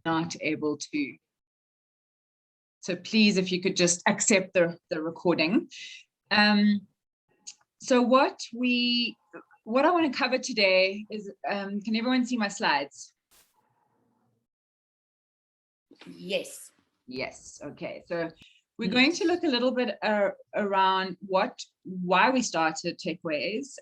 not able to. So please, if you could just accept the recording. So what I want to cover today is, can everyone see my slides? Yes. Yes, okay. So we're going to look a little bit around why we started TechWays,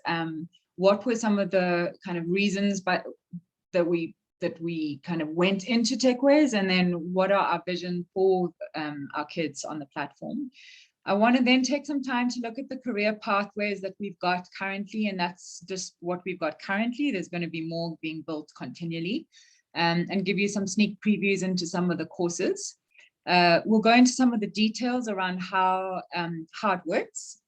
what were some of the kind of reasons that we kind of went into TechWays, and then what are our vision for our kids on the platform. I want to then take some time to look at the career pathways that we've got currently, and that's just what we've got currently. There's going to be more being built continually, and give you some sneak previews into some of the courses. We'll go into some of the details around how it works.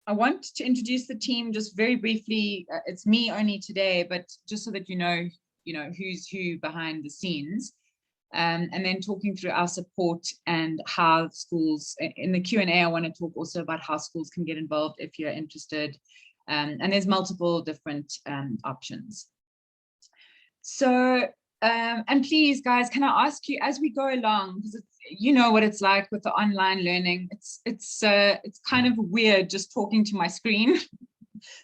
I want to introduce the team just very briefly. It's me only today, but just so that you know who's who behind the scenes. And then talking through our support and how schools, in the Q&A, I want to talk also about how schools can get involved if you're interested. And there's multiple different options. So, and please, guys, can I ask you, as we go along, because you know what it's like with the online learning, it's kind of weird just talking to my screen.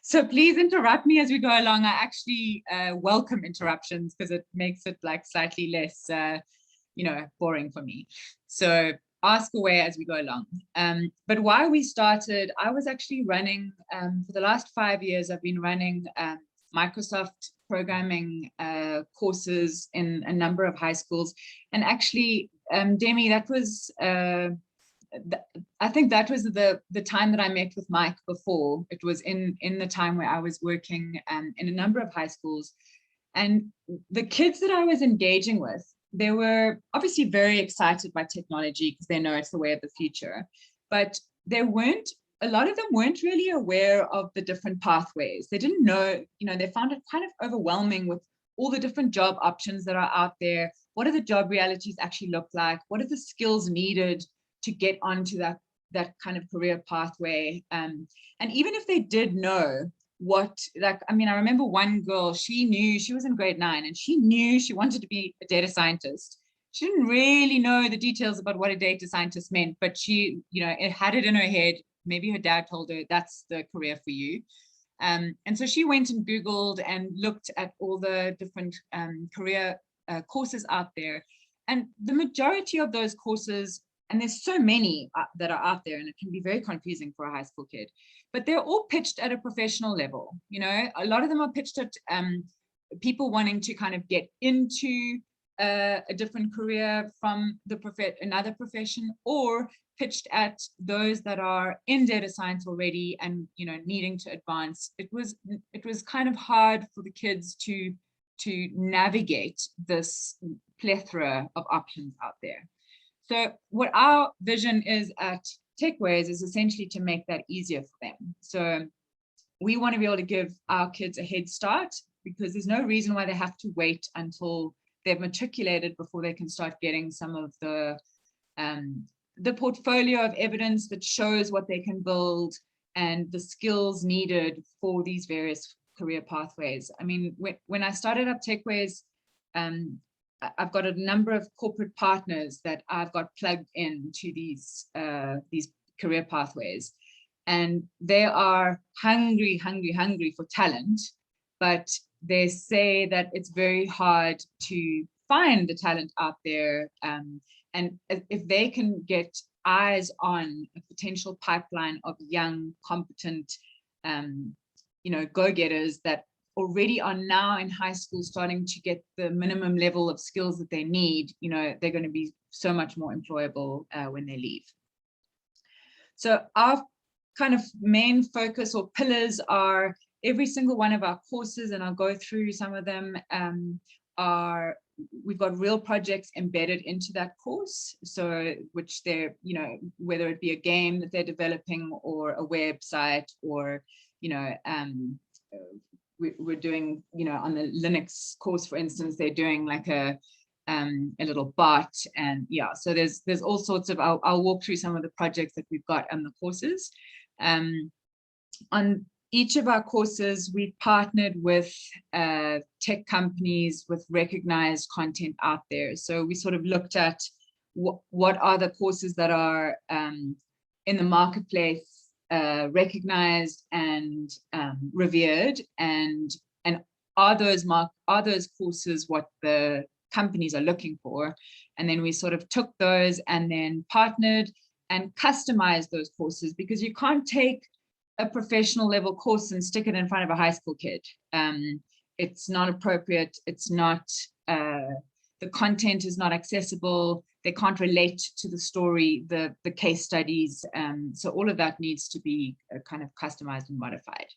So please interrupt me as we go along. I actually welcome interruptions because it makes it like slightly less, boring for me. So ask away as we go along. But why we started, I was actually running, for the last 5 years, I've been running Microsoft programming courses in a number of high schools. And actually, Demi, that was, I think that was the time that I met with Mike before. It was in the time where I was working in a number of high schools. And the kids that I was engaging with, they were obviously very excited by technology because they know it's the way of the future. But a lot of them weren't really aware of the different pathways. They didn't know, they found it kind of overwhelming with all the different job options that are out there. What do the job realities actually look like? What are the skills needed to get onto that kind of career pathway? And even if they did know I remember one girl, she knew, she was in grade 9 and she knew she wanted to be a data scientist. She didn't really know the details about what a data scientist meant, but she, it had it in her head. Maybe her dad told her that's the career for you. And so she went and Googled and looked at all the different career courses out there. And the majority of those courses, and there's so many that are out there, and it can be very confusing for a high school kid, but they're all pitched at a professional level. A lot of them are pitched at people wanting to kind of get into a different career from another profession, or pitched at those that are in data science already and needing to advance. It was kind of hard for the kids to navigate this plethora of options out there. So what our vision is at TechWays is essentially to make that easier for them. So we want to be able to give our kids a head start, because there's no reason why they have to wait until they've matriculated before they can start getting some of the portfolio of evidence that shows what they can build and the skills needed for these various career pathways. I mean, when I started up TechWays, I've got a number of corporate partners that I've got plugged into these career pathways, and they are hungry for talent, but they say that it's very hard to find the talent out there. And if they can get eyes on a potential pipeline of young, competent, go-getters that already are now in high school starting to get the minimum level of skills that they need, they're going to be so much more employable when they leave. So our kind of main focus or pillars are every single one of our courses, and I'll go through some of them, we've got real projects embedded into that course. So which they're, whether it be a game that they're developing or a website, or, we're doing, on the Linux course, for instance, they're doing like a little bot, and so there's all sorts of, I'll walk through some of the projects that we've got on the courses. each of our courses, we partnered with tech companies with recognized content out there. So we sort of looked at what are the courses that are in the marketplace, recognized and revered, and are those courses what the companies are looking for? And then we sort of took those and then partnered and customized those courses, because you can't take a professional level course and stick it in front of a high school kid. It's not appropriate. It's not, the content is not accessible. They can't relate to the story, the case studies. So all of that needs to be kind of customized and modified.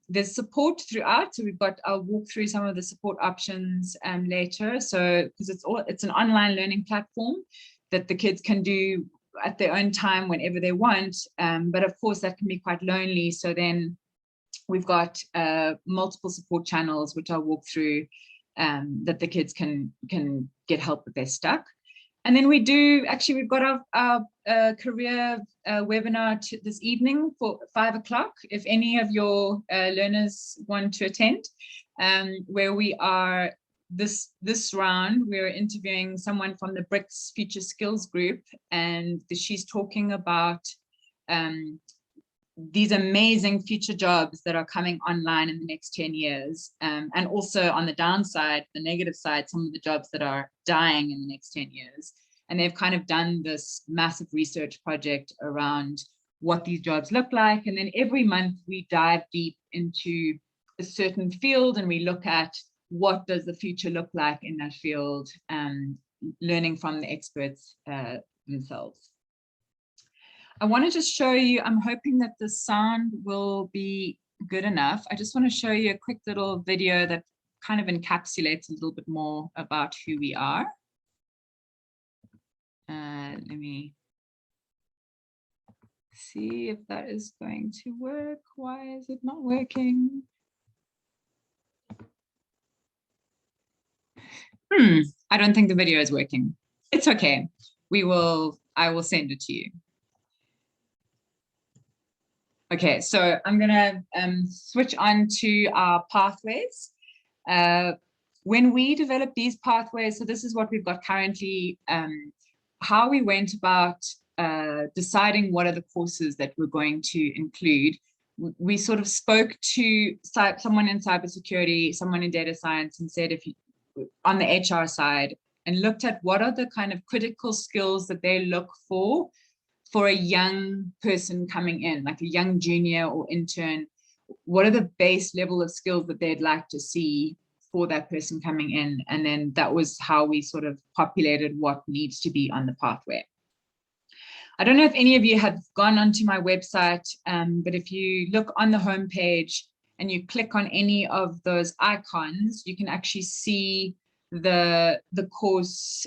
There's support throughout. So I'll walk through some of the support options later. So, because it's an online learning platform that the kids can do at their own time whenever they want, but of course that can be quite lonely. So then we've got multiple support channels, which I'll walk through, that the kids can get help if they're stuck. And then we've got our career webinar this evening for 5 o'clock, if any of your learners want to attend, where we are this round, we're interviewing someone from the BRICS Future Skills Group, and she's talking about these amazing future jobs that are coming online in the next 10 years. And also on the downside, the negative side, some of the jobs that are dying in the next 10 years. And they've kind of done this massive research project around what these jobs look like. And then every month we dive deep into a certain field and we look at what does the future look like in that field, learning from the experts themselves. I want to just show you, I'm hoping that the sound will be good enough. I just want to show you a quick little video that kind of encapsulates a little bit more about who we are. Let me see if that is going to work. Why is it not working? I don't think the video is working. It's okay. I will send it to you. Okay, so I'm gonna switch on to our pathways. When we develop these pathways, so this is what we've got currently, how we went about deciding what are the courses that we're going to include. We sort of spoke to someone in cybersecurity, someone in data science, and said, if you, on the HR side, and looked at what are the kind of critical skills that they look for a young person coming in, like a young junior or intern. What are the base level of skills that they'd like to see for that person coming in? And then that was how we sort of populated what needs to be on the pathway. I don't know if any of you have gone onto my website, but if you look on the homepage and you click on any of those icons, you can actually see the course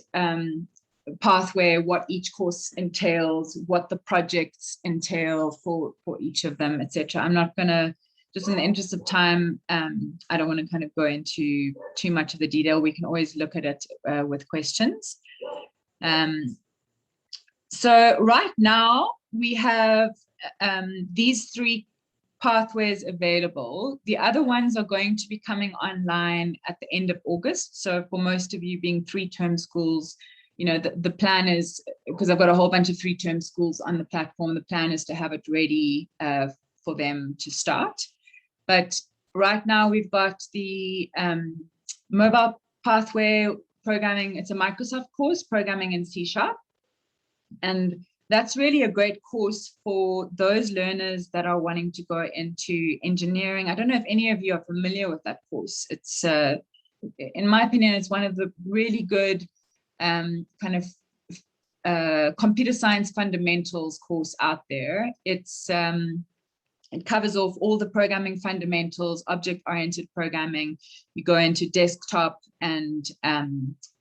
pathway, what each course entails, what the projects entail for each of them, etc. I'm not going to, just in the interest of time, I don't want to kind of go into too much of the detail. We can always look at it with questions. So right now we have these 3 pathways available. The other ones are going to be coming online at the end of August. So for most of you being 3-term schools, you know, the plan is, because I've got a whole bunch of 3-term schools on the platform, the plan is to have it ready for them to start. But right now we've got the mobile pathway programming. It's a Microsoft course, programming in C#. And that's really a great course for those learners that are wanting to go into engineering. I don't know if any of you are familiar with that course. It's, in my opinion, it's one of the really good kind of computer science fundamentals course out there. It's it covers off all the programming fundamentals, object-oriented programming. You go into desktop and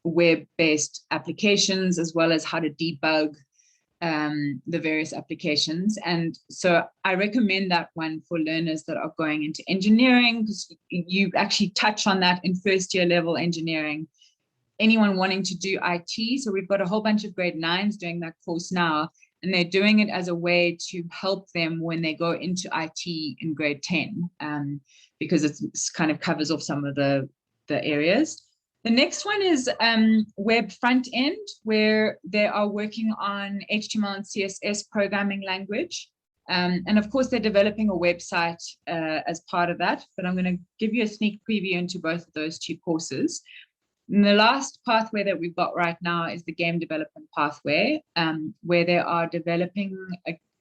web-based applications, as well as how to debug the various applications. And so I recommend that one for learners that are going into engineering, because you actually touch on that in first-year level engineering. Anyone wanting to do IT, so we've got a whole bunch of grade 9s doing that course now, and they're doing it as a way to help them when they go into IT in grade 10, because it's kind of covers off some of the areas. The next one is web front end, where they are working on HTML and CSS programming language. And of course, they're developing a website as part of that, but I'm going to give you a sneak preview into both of those two courses. And the last pathway that we've got right now is the game development pathway, where they are developing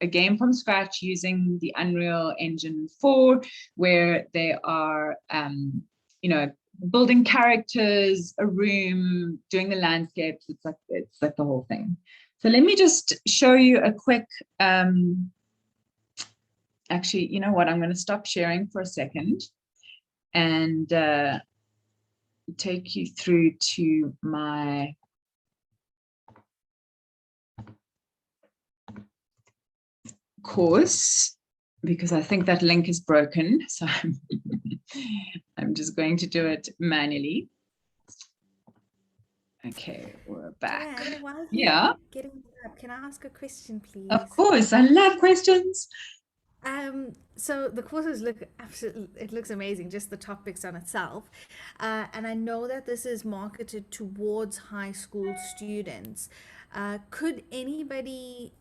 a game from scratch using the Unreal Engine 4, where they are, building characters, a room, doing the landscapes. It's like the whole thing. So let me just show you a quick. Actually, you know what? I'm going to stop sharing for a second and take you through to my course, because I think that link is broken. So I'm just going to do it manually. Okay, we're back. Yeah. Getting up, can I ask a question, please? Of course, I love questions. So the courses look absolutely, it looks amazing, just the topics on itself. And I know that this is marketed towards high school students. Could anybody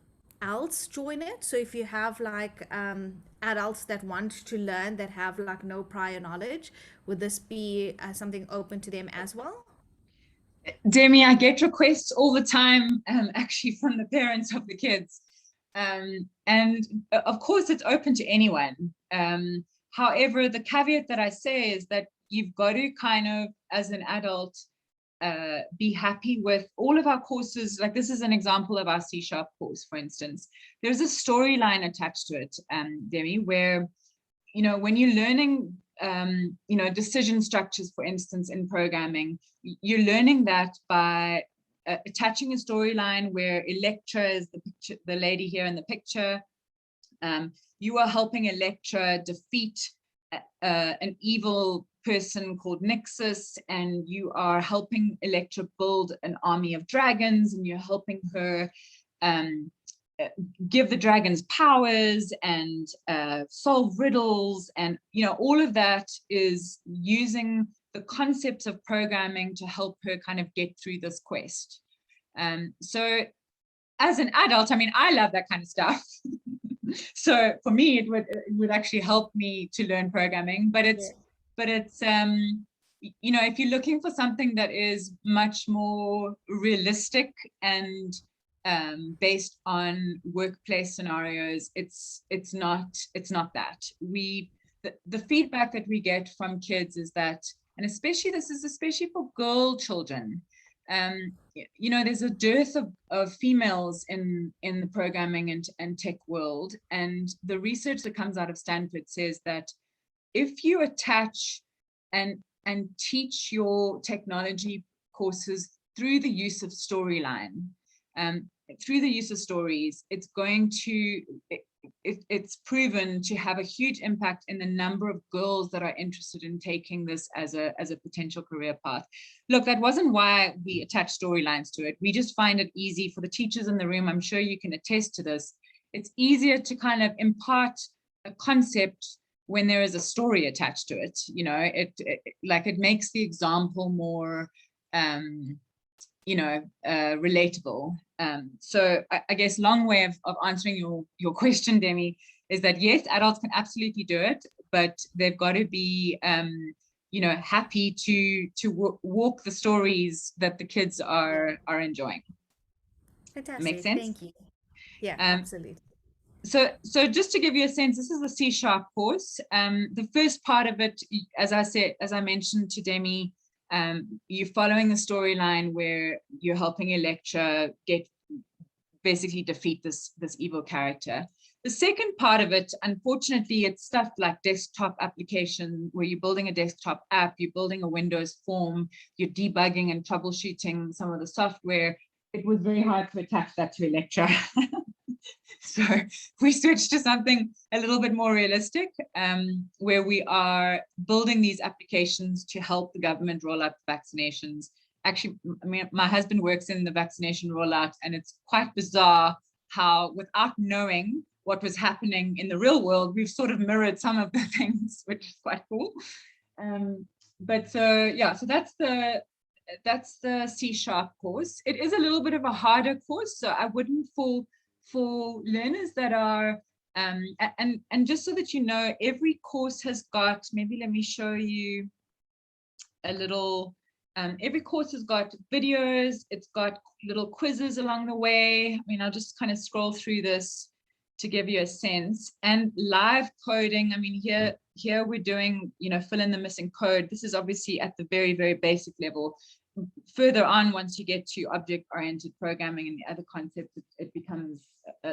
else join it? So if you have like adults that want to learn that have like no prior knowledge, would this be something open to them as well? Demi, I get requests all the time, actually from the parents of the kids. And of course, it's open to anyone. However, the caveat that I say is that you've got to kind of, as an adult, be happy with all of our courses. Like this is an example of our C# course, for instance. There's a storyline attached to it, Demi, where, when you're learning, decision structures, for instance, in programming, you're learning that by attaching a storyline where Electra is the lady here in the picture. You are helping Electra defeat an evil person called Nixus, and you are helping Electra build an army of dragons, and you're helping her give the dragons powers and solve riddles, and all of that is using the concepts of programming to help her kind of get through this quest. So as an adult, I mean, I love that kind of stuff. So for me, it would actually help me to learn programming, but it's if you're looking for something that is much more realistic and based on workplace scenarios, it's not that. The feedback that we get from kids is that, and especially for girl children, there's a dearth of females in the programming and tech world, and the research that comes out of Stanford says that if you attach and teach your technology courses through the use of storyline, through the use of stories, it's proven to have a huge impact in the number of girls that are interested in taking this as a potential career path. Look, that wasn't why we attached storylines to it. We just find it easy for the teachers in the room. I'm sure you can attest to this. It's easier to kind of impart a concept when there is a story attached to it. It makes the example more relatable. So I guess long way of answering your question, Demi, is that yes, adults can absolutely do it, but they've got to be happy to walk the stories that the kids are enjoying. Fantastic. Makes sense? Thank you. Yeah, absolutely. So just to give you a sense, this is a C# course. The first part of it, as I mentioned to Demi, you're following the storyline where you're helping Electra basically defeat this evil character. The second part of it, unfortunately, it's stuff like desktop application, where you're building a desktop app, you're building a Windows form, you're debugging and troubleshooting some of the software. It was very hard to attach that to Electra. So we switched to something a little bit more realistic, where we are building these applications to help the government roll out vaccinations. Actually, I mean, my husband works in the vaccination rollout, and it's quite bizarre how, without knowing what was happening in the real world, we've sort of mirrored some of the things, which is quite cool. But so yeah, so that's the C# course. It is a little bit of a harder course, so I wouldn't for learners that are and just so that you know, every course has got, maybe let me show you a little, every course has got videos, it's got little quizzes along the way. I mean, I'll just kind of scroll through this to give you a sense. And live coding, I mean, here we're doing, you know, fill in the missing code. This is obviously at the very, very basic level. Further on, once you get to object-oriented programming and the other concepts, it becomes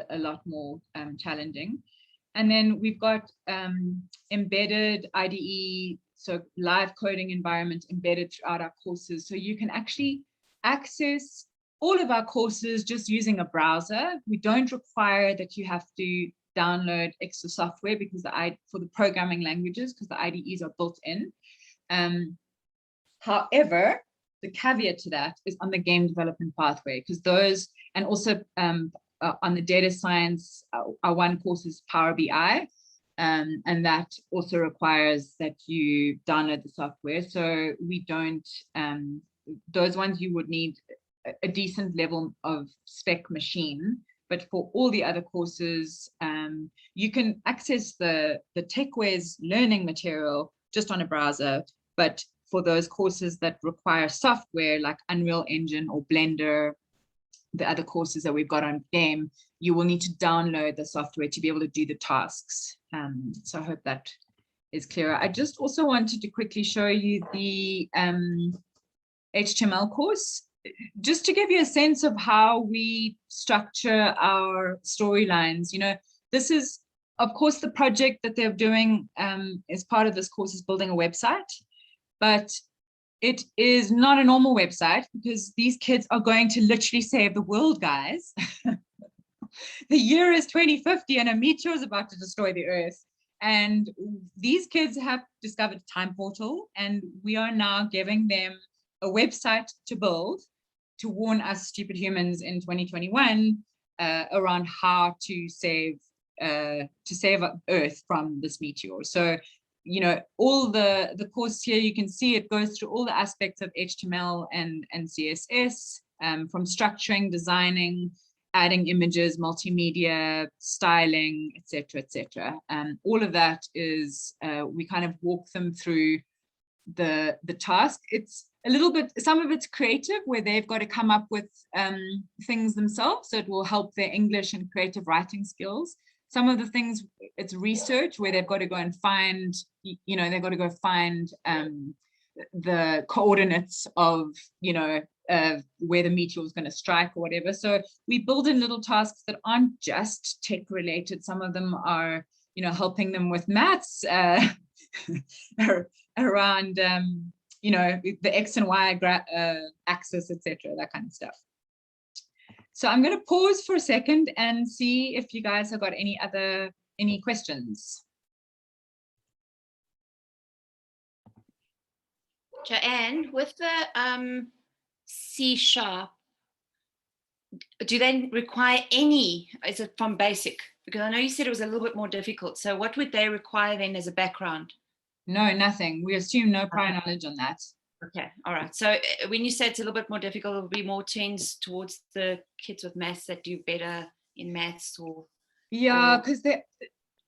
a lot more challenging. And then we've got embedded IDE, so live coding environment embedded throughout our courses. So you can actually access all of our courses just using a browser. We don't require that you have to download extra software because for the programming languages, because the IDEs are built in. However, the caveat to that is on the game development pathway, because those, and also on the data science, our one course is Power BI, and that also requires that you download the software. So we don't, those ones you would need a decent level of spec machine, but for all the other courses, you can access the TechWays learning material just on a browser, but for those courses that require software like Unreal Engine or Blender, the other courses that we've got on game, you will need to download the software to be able to do the tasks. So I hope that is clearer. I just also wanted to quickly show you the HTML course, just to give you a sense of how we structure our storylines. You know, this is, of course, the project that they're doing as part of this course is building a website. But it is not a normal website because these kids are going to literally save the world, guys. The year is 2050 and a meteor is about to destroy the earth. And these kids have discovered a time portal, and we are now giving them a website to build to warn us stupid humans in 2021 around how to save Earth from this meteor. So, you know, all the course here, you can see it goes through all the aspects of HTML and CSS, from structuring, designing, adding images, multimedia, styling, etc. All of that is, we kind of walk them through the task. It's a little bit, some of it's creative where they've got to come up with things themselves, so it will help their English and creative writing skills. Some of the things, it's research where they've got to go and find, you know, they've got to go find the coordinates of, you know, where the meteor is going to strike or whatever. So we build in little tasks that aren't just tech related. Some of them are, you know, helping them with maths around, you know, the X and Y axis, etc., that kind of stuff. So I'm going to pause for a second and see if you guys have got any questions. Joanne, with the C#, do they require any, is it from basic? Because I know you said it was a little bit more difficult. So what would they require then as a background? No, nothing. We assume no prior knowledge on that. Okay, all right. So when you say it's a little bit more difficult, it will be more tends towards the kids with maths that do better in maths, or? Yeah, because they,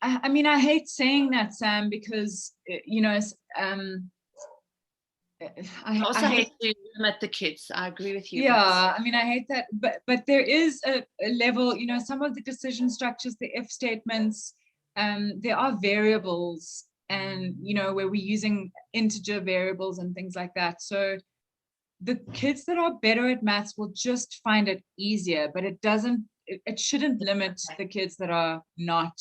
I mean, I hate saying that, Sam, because, you know, I also hate to limit the kids. I agree with you. Yeah, I mean, I hate that, but there is a level, you know, some of the decision structures, the if statements, there are variables, and, you know, where we're using integer variables and things like that. So the kids that are better at maths will just find it easier, but it shouldn't limit the kids that are not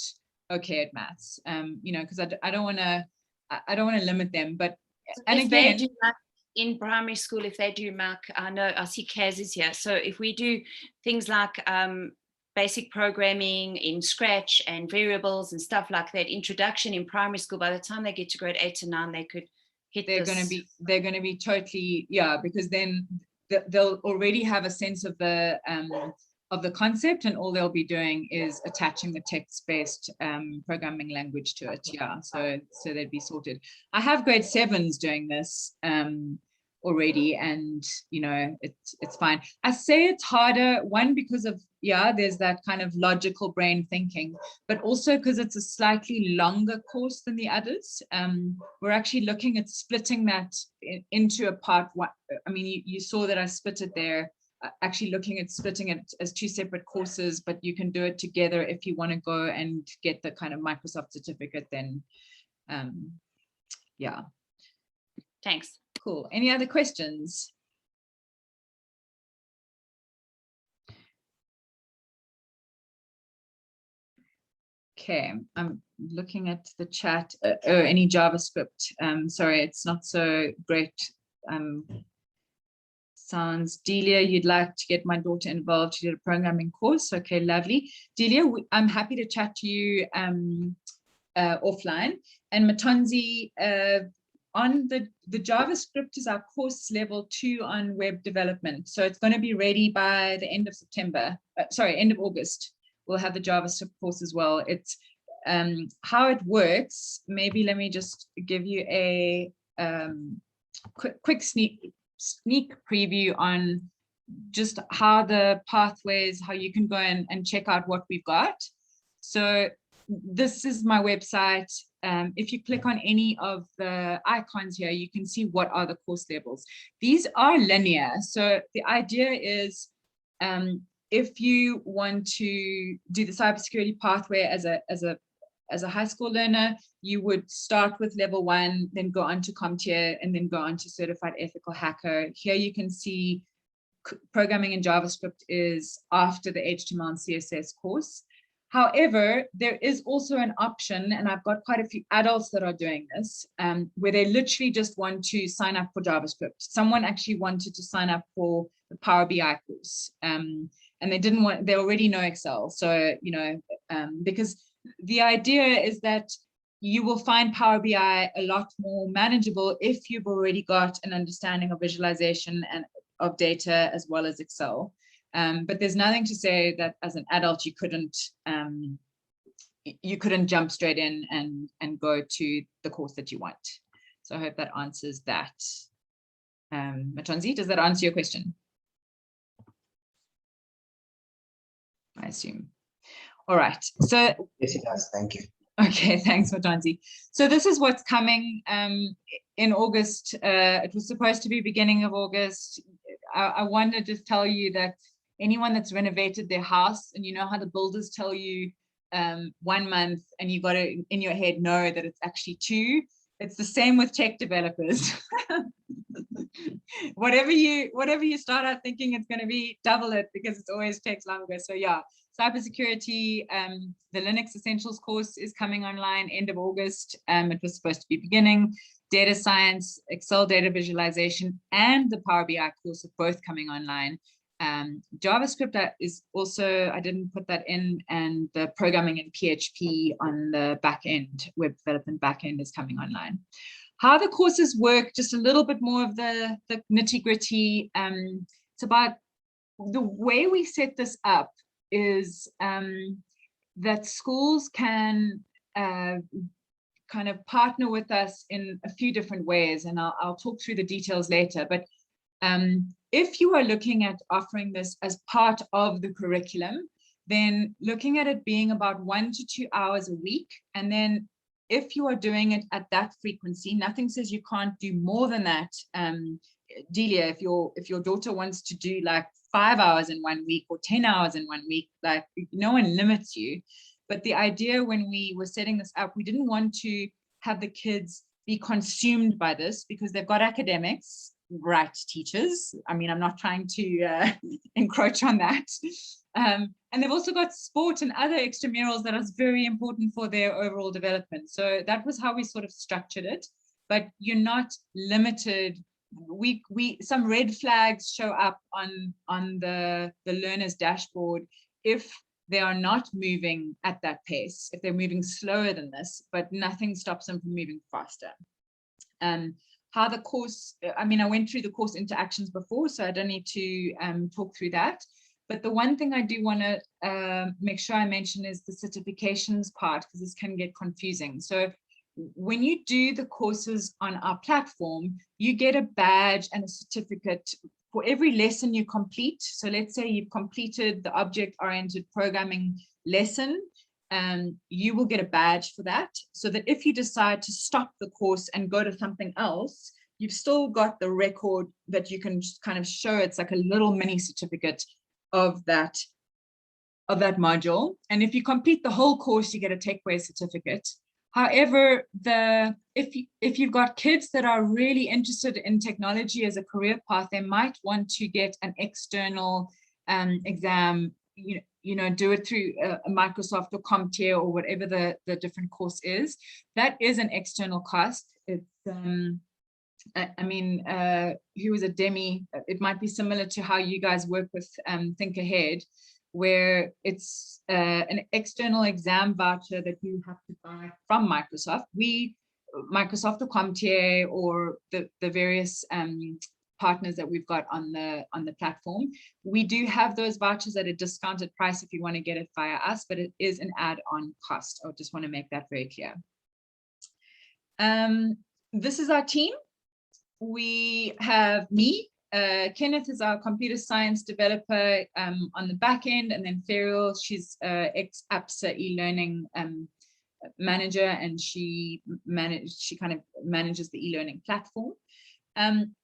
okay at maths, you know, because I don't want to limit them. But and if again, they do in primary school, if they do mark, I know I see Kaz is here. So if we do things like basic programming in Scratch and variables and stuff like that, introduction in primary school, by the time they get to grade 8 to 9, they could hit they're going to be totally, yeah, because then they'll already have a sense of the the concept, and all they'll be doing is attaching the text-based programming language to it. Yeah, so they'd be sorted. I have grade 7s doing this already, and it's fine. I say it's harder, one, because of there's that kind of logical brain thinking, but also because it's a slightly longer course than the others. We're actually looking at splitting that into a part one. I mean, you saw that I split it there. Actually looking at splitting it as 2 separate courses, but you can do it together if you want to go and get the kind of Microsoft certificate then. Yeah. Thanks. Cool. Any other questions? Okay, I'm looking at the chat. Any JavaScript? Sorry, it's not so great. Sounds, Delia, you'd like to get my daughter involved. She did a programming course. Okay, lovely. Delia, I'm happy to chat to you offline. And Matonzi, on the JavaScript is our course level 2 on web development. So it's going to be ready by the end of September. End of August. We'll have the JavaScript course as well. It's how it works. Maybe let me just give you a quick sneak preview on just how the pathways, how you can go and check out what we've got. So this is my website. If you click on any of the icons here, you can see what are the course levels. These are linear. So the idea is if you want to do the cybersecurity pathway as a high school learner, you would start with level 1, then go on to CompTIA, and then go on to certified ethical hacker. Here you can see programming in JavaScript is after the HTML and CSS course. However, there is also an option, and I've got quite a few adults that are doing this, where they literally just want to sign up for JavaScript. Someone actually wanted to sign up for the Power BI course, and they already know Excel. So, because the idea is that you will find Power BI a lot more manageable if you've already got an understanding of visualization and of data as well as Excel. But there's nothing to say that as an adult you couldn't jump straight in and go to the course that you want. So I hope that answers that. Matonzi, does that answer your question? I assume. All right. So yes, it does. Thank you. Okay, thanks, Matonzi. So this is what's coming in August. It was supposed to be beginning of August. I wanted to tell you that anyone that's renovated their house, and you know how the builders tell you 1 month, and you got to in your head know that it's actually 2. It's the same with tech developers. whatever you start out thinking it's going to be, double it, because it always takes longer. So yeah, cybersecurity, the Linux Essentials course is coming online end of August. It was supposed to be beginning. Data science, Excel data visualization, and the Power BI course are both coming online. JavaScript is also, I didn't put that in, and the programming in PHP on the back end, web development back end, is coming online. How the courses work, just a little bit more of the nitty gritty. It's about the way we set this up is that schools can kind of partner with us in a few different ways, and I'll talk through the details later. But if you are looking at offering this as part of the curriculum, then looking at it being about 1 to 2 hours a week, and then if you are doing it at that frequency, nothing says you can't do more than that. Delia, if your daughter wants to do like 5 hours in 1 week or 10 hours in 1 week, like, no one limits you. But the idea when we were setting this up, we didn't want to have the kids be consumed by this, because they've got academics, right, teachers. I mean, I'm not trying to encroach on that. And they've also got sport and other extramurals that are very important for their overall development. So that was how we sort of structured it. But you're not limited. Some red flags show up on the learner's dashboard if they are not moving at that pace, if they're moving slower than this, but nothing stops them from moving faster. How the course, I mean, I went through the course interactions before, so I don't need to talk through that. But the one thing I do want to make sure I mention is the certifications part, because this can get confusing. So when you do the courses on our platform, you get a badge and a certificate for every lesson you complete. So let's say you've completed the object-oriented programming lesson, you will get a badge for that, so that if you decide to stop the course and go to something else, you've still got the record that you can just kind of show. It's like a little mini certificate of that module. And if you complete the whole course, you get a TechWays certificate. However, if you've got kids that are really interested in technology as a career path, they might want to get an external exam, do it through a Microsoft or CompTIA or whatever the different course is. That is an external cost. It's he was a Demi. It might be similar to how you guys work with Think Ahead, where it's an external exam voucher that you have to buy from Microsoft. Microsoft or CompTIA or the various partners that we've got on the platform, we do have those vouchers at a discounted price if you want to get it via us, but it is an add-on cost. I just want to make that very clear. This is our team. We have me, Kenneth is our computer science developer on the back end, and then Ferial, she's ex-APSA e-learning manager, and she kind of manages the e-learning platform.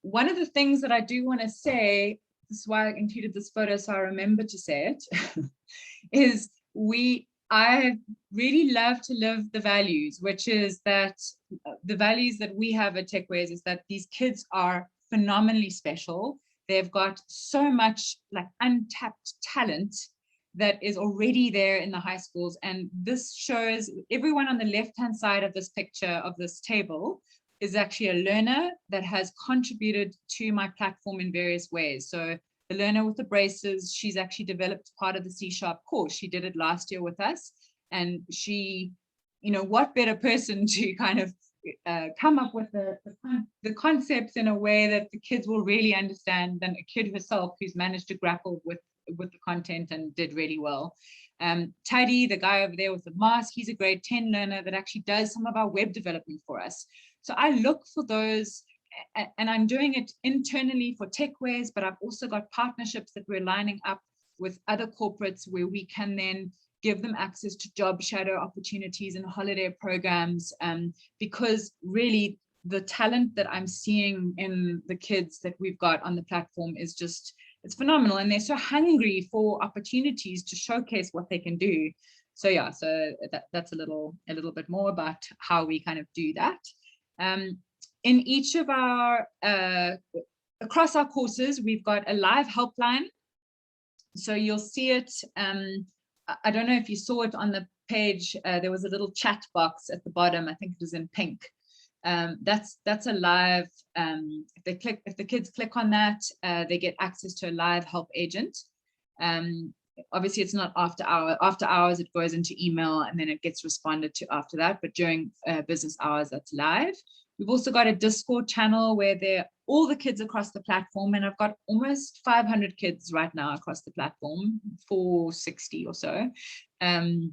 One of the things that I do want to say, this is why I included this photo so I remember to say it, is I really love to live the values, which is that the values that we have at TechWays is that these kids are phenomenally special. They've got so much like untapped talent that is already there in the high schools. And this shows everyone on the left-hand side of this picture of this table is actually a learner that has contributed to my platform in various ways. So the learner with the braces, she's actually developed part of the C# course. She did it last year with us. And she, what better person to kind of come up with the concepts in a way that the kids will really understand than a kid herself who's managed to grapple with the content and did really well. Taddy, the guy over there with the mask, he's a grade 10 learner that actually does some of our web development for us. So I look for those, and I'm doing it internally for TechWays, but I've also got partnerships that we're lining up with other corporates where we can then give them access to job shadow opportunities and holiday programs, because really the talent that I'm seeing in the kids that we've got on the platform is just, it's phenomenal, and they're so hungry for opportunities to showcase what they can do. So yeah, so that's a little bit more about how we kind of do that. In each of our, across our courses, we've got a live helpline. So you'll see it, I don't know if you saw it on the page, there was a little chat box at the bottom, I think it was in pink. That's a live, if the kids click on that, they get access to a live help agent. Obviously it's not after hours, it goes into email and then it gets responded to after that, but during business hours, that's live. We've also got a Discord channel where all the kids across the platform, and I've got almost 500 kids right now across the platform, 460 or so. And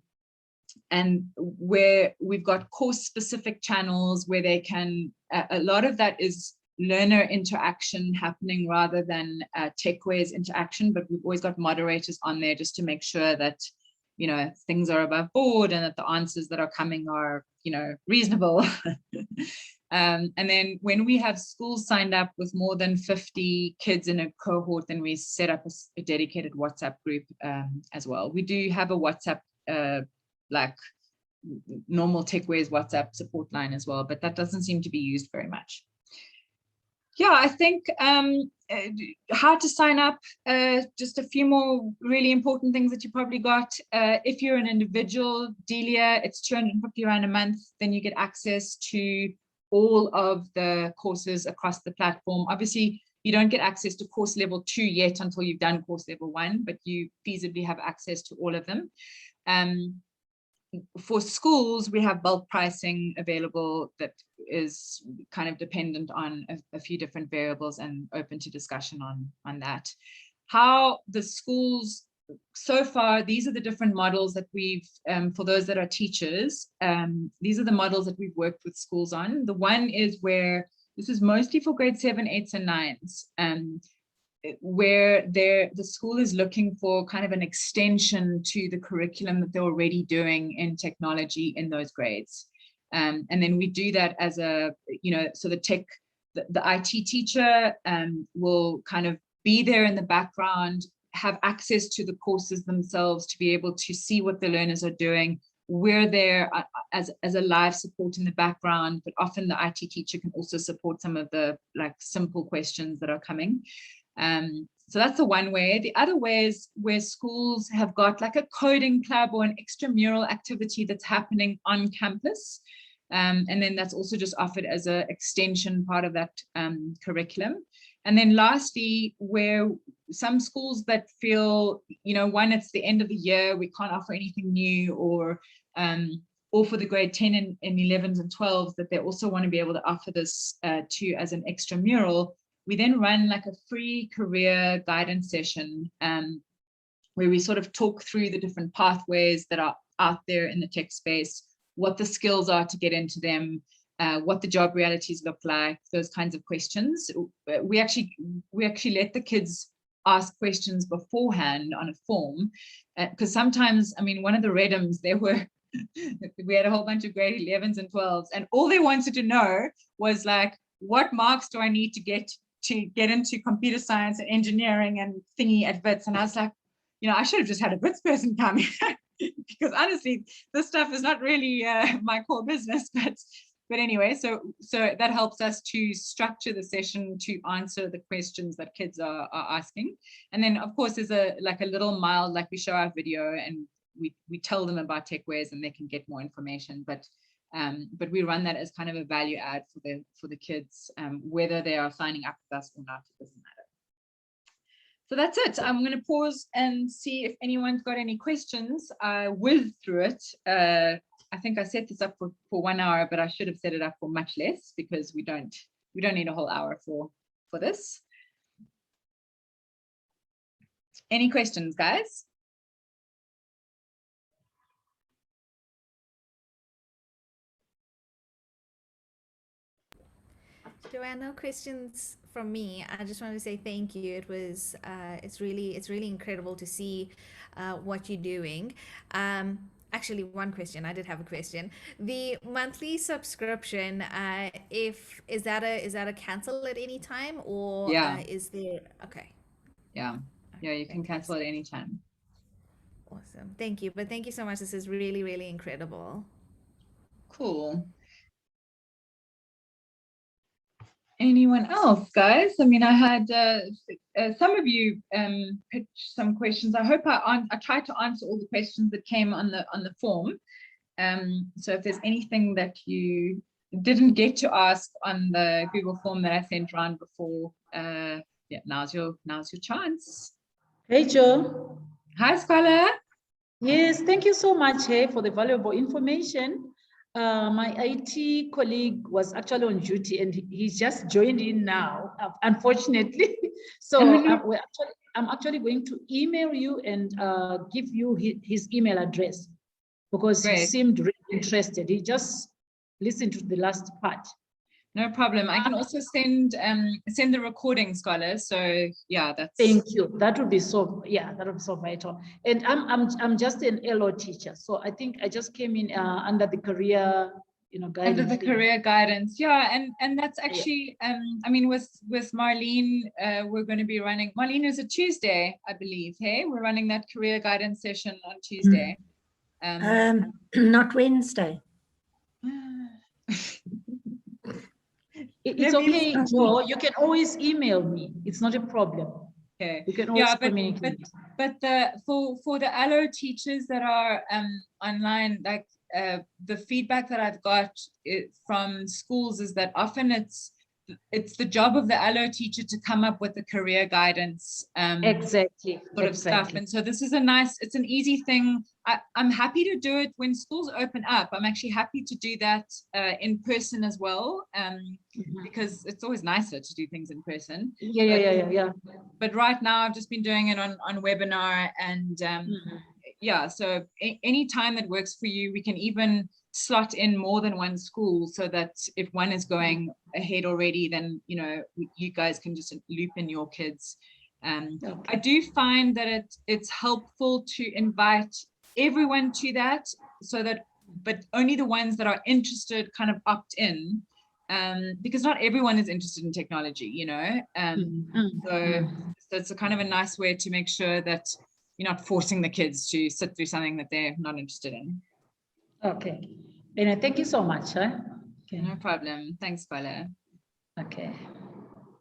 where we've got course specific channels where they can, a lot of that is learner interaction happening rather than TechWays interaction, but we've always got moderators on there just to make sure that, things are above board and that the answers that are coming are, reasonable. And then when we have schools signed up with more than 50 kids in a cohort, then we set up a dedicated WhatsApp group as well. We do have a WhatsApp, like normal TechWays WhatsApp support line as well, but that doesn't seem to be used very much. Yeah, I think how to sign up, just a few more really important things that you probably got. If you're an individual, Delia, it's 250 Rand a month, then you get access to all of the courses across the platform. Obviously, you don't get access to course level 2 yet until you've done course level 1, but you feasibly have access to all of them. For schools, we have bulk pricing available that is kind of dependent on a few different variables and open to discussion on that. how the schools, so far, these are the different models that we've, for those that are teachers, these are the models that we've worked with schools on. The one is where, this is mostly for grade 7, 8s, and 9s, where the school is looking for kind of an extension to the curriculum that they're already doing in technology in those grades. And then we do that as a, so the IT teacher will kind of be there in the background, have access to the courses themselves to be able to see what the learners are doing. We're there as a live support in the background, but often the IT teacher can also support some of the simple questions that are coming. So that's the one way. The other way is where schools have got like a coding club or an extramural activity that's happening on campus. And then that's also just offered as an extension part of that curriculum. And then lastly, where some schools that feel, one, it's the end of the year, we can't offer anything new, or for the grade 10 and 11s and 12s, that they also want to be able to offer this to as an extramural. We then run like a free career guidance session where we sort of talk through the different pathways that are out there in the tech space, what the skills are to get into them, what the job realities look like, those kinds of questions. We actually let the kids ask questions beforehand on a form, because sometimes, one of the redums, we had a whole bunch of grade 11s and 12s, and all they wanted to know was like, what marks do I need to get into computer science and engineering and thingy at WITS? And I was like, I should have just had a WITS person come because honestly, this stuff is not really my core business, but anyway, so that helps us to structure the session to answer the questions that kids are asking. And then of course there's a little mild, like we show our video and we tell them about TechWays and they can get more information, but we run that as kind of a value add for the kids, whether they are signing up with us or not, it doesn't matter. So that's it. I'm going to pause and see if anyone's got any questions. I whizzed through it. I think I set this up for 1 hour, but I should have set it up for much less, because we don't need a whole hour for this. Any questions, guys? Joanne, no questions from me. I just want to say thank you. It was it's really incredible to see what you're doing. Actually, one question. I did have a question. The monthly subscription, is that a cancel at any time, or is there? Okay. Yeah, you can cancel at any time. Awesome. Thank you. But thank you so much. This is really, really incredible. Cool. Anyone else, guys? I had some of you pitched some questions. I hope I tried to answer all the questions that came on the form. So if there's anything that you didn't get to ask on the Google form that I sent around before, now's your chance. Hey, Joe. Hi, Scholar. Yes, thank you so much for the valuable information. My IT colleague was actually on duty and he's just joined in now, unfortunately. So I'm actually going to email you and give you his email address, because Great. He seemed really interested. He just listened to the last part. No problem. I can also send the recording, Scholar. So yeah, that's. Thank you. That would be so. Yeah, that would be so vital. And I'm just an LO teacher, so I think I just came in under the career, guidance. Under the career guidance, yeah, and that's actually with Marlene, we're going to be running. Marlene, is a Tuesday, I believe. Hey, we're running that career guidance session on Tuesday. Not Wednesday. It's okay, Joe. You can always email me. It's not a problem. Okay. You can always communicate. But for the allo teachers that are online, the feedback that I've got from schools is that often it's it's the job of the allo teacher to come up with the career guidance Exactly. sort of stuff. And so this is it's an easy thing. I'm happy to do it when schools open up. I'm actually happy to do that in person as well, because it's always nicer to do things in person. Yeah. But right now I've just been doing it on webinar, and yeah, so any time that works for you. We can even slot in more than one school, so that if one is going ahead already, then you guys can just loop in your kids. I do find that it's helpful to invite everyone to that, so that, but only the ones that are interested kind of opt in, because not everyone is interested in technology, so it's a kind of a nice way to make sure that you're not forcing the kids to sit through something that they're not interested in. Okay. And thank you so much. Huh? Okay. No problem. Thanks, Bala. Okay.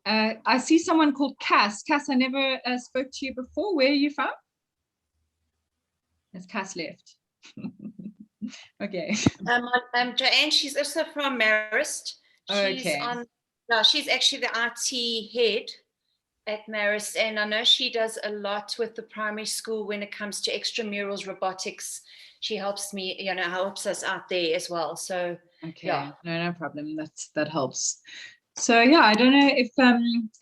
I see someone called Cass. Cass, I never spoke to you before. Where are you from? Has Cass left? Okay. Joanne, she's also from Marist. She's actually the IT head at Marist, and I know she does a lot with the primary school when it comes to extramurals, robotics. She helps me, helps us out there as well. So okay, yeah. No problem. That helps. So yeah, I don't know if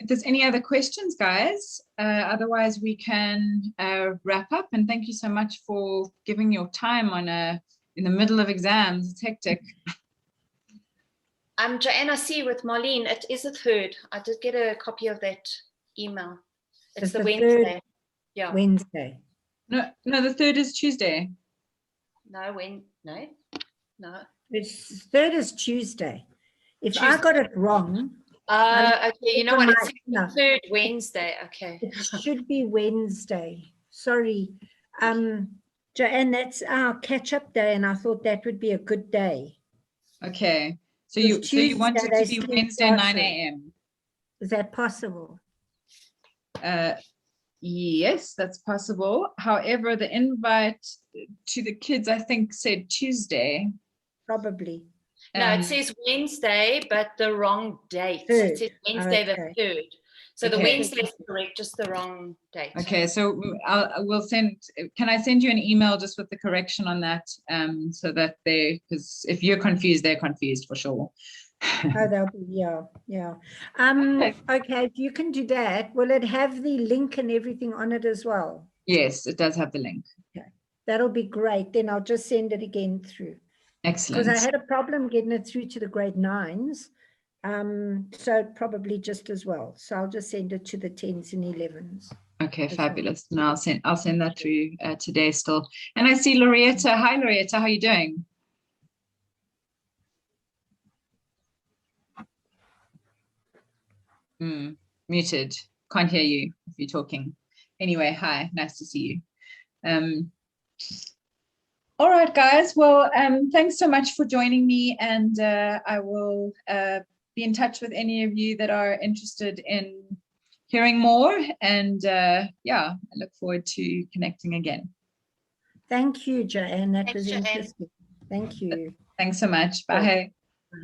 there's any other questions, guys. Otherwise, we can wrap up. And thank you so much for giving your time in the middle of exams. It's hectic. Joanne, I see with Marlene, it is the 3rd. I did get a copy of that email. It's the Wednesday. Yeah. Wednesday. No, the 3rd is Tuesday. No. It's 3rd is Tuesday. If I got it wrong. Okay, you know what? It's the 3rd Wednesday. Okay. It should be Wednesday. Sorry. Joanne, that's our catch-up day, and I thought that would be a good day. Okay. So you want it to be Wednesday, 9 a.m. Is that possible? Yes, that's possible. However, the invite to the kids, I think, said Tuesday. Probably. No, it says Wednesday, but the wrong date. It says Wednesday the 3rd. So the Wednesday is correct, just the wrong date. Okay, so we'll send. Can I send you an email just with the correction on that, so that because if you're confused, they're confused for sure. Oh, they'll be, yeah. Okay, if you can do that, will it have the link and everything on it as well? Yes, it does have the link. Okay, that'll be great. Then I'll just send it again through. Excellent. Because I had a problem getting it through to the grade 9s, so probably just as well. So I'll just send it to the 10s and 11s. Okay, fabulous. Well. No, I'll send that through today still. And I see Loretta. Hi, Loretta. How are you doing? Muted. Can't hear you if you're talking. Anyway, hi. Nice to see you. All right, guys. Well, thanks so much for joining me, and I will be in touch with any of you that are interested in hearing more. And yeah, I look forward to connecting again. Thank you, Joanne. That was interesting. Thank you. Thanks so much. Bye. Bye.